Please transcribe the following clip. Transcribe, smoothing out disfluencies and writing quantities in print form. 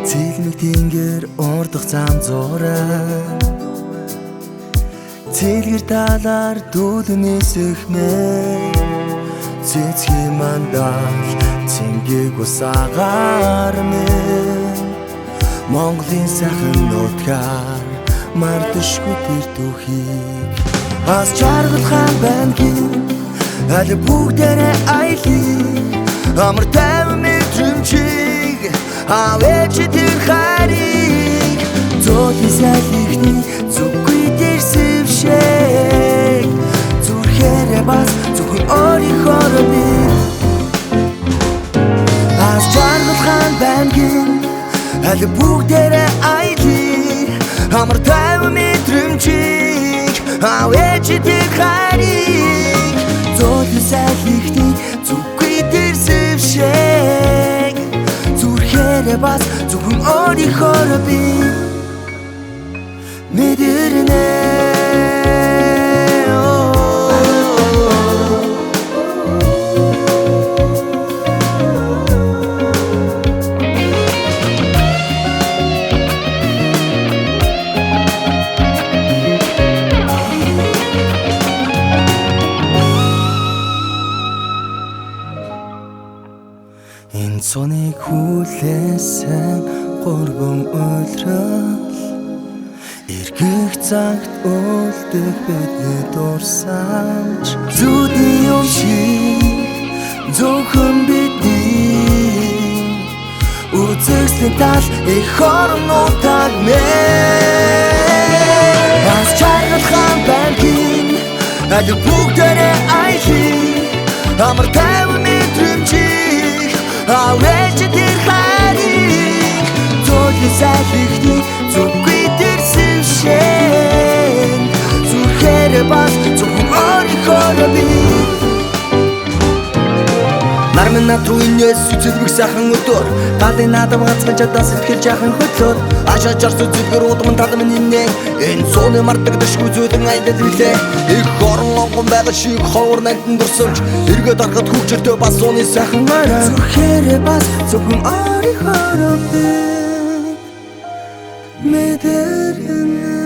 Цэлмэг тэнгэр урдах зам зураа Цэлгэр талаар дүүлнэсэх мэ Цэцгийн мандал цэнгэг усаагаар мэ Монголын сайхан нутгаар марташгүй тэр түүхийг Бас жаргалхан байна гин аль бүгдээрээ аялыг Амар тайван мэдрэмжийг авээч тэр хайрыг Зөөлөн салхины зүггүй дээр сэвшээг Зүрхээрээ бас зөвхөн өөрийнхөө би Бас жаргалхан байна гин аль бүгдээрээ аялыг Амар тайван мэдрэмжийг авээч тэр хайрыг Зөөлөн салхины зүггүй дээр сэвшээг Зүрхээрээ бас зөвхөн өөрийнхөө би мэдэрнэ Энэ цоныг хүлээсэн гурван үйлрэл Эргэх цагт үлдэх бидний дурсамж Зүудний юм шиг зөвхөн бидний Үзэсгэлэн тал их орнуудад мэ Бас жаргалхан байна гин аль бүгдээрээ аялыг Амар тайван мэдрэмжийг авээч тэр хайрыг Зөөлөн салхины зүггүй дээр сэвшээн Зүрхээрээ бас зөвхөн өөрийнхөө би Нар минь над руу инээс үзэлбэг сайхан өдөр Талын надам гацхан чадаас сэтгэл жаахан хөтлөөр Ашаачаар зүзэлгэр удман тал минь инээ Энэ цооны мартагдашгүй зүйлэн айдал билээ Их орон лонгон байгаа шиг ховор нандин дурсамж Эргээд арахад хүчиртэй бас сууны сайхан морой Зүрхээрээ бас зөвхөн өөрийнхөө би мэдэрнэ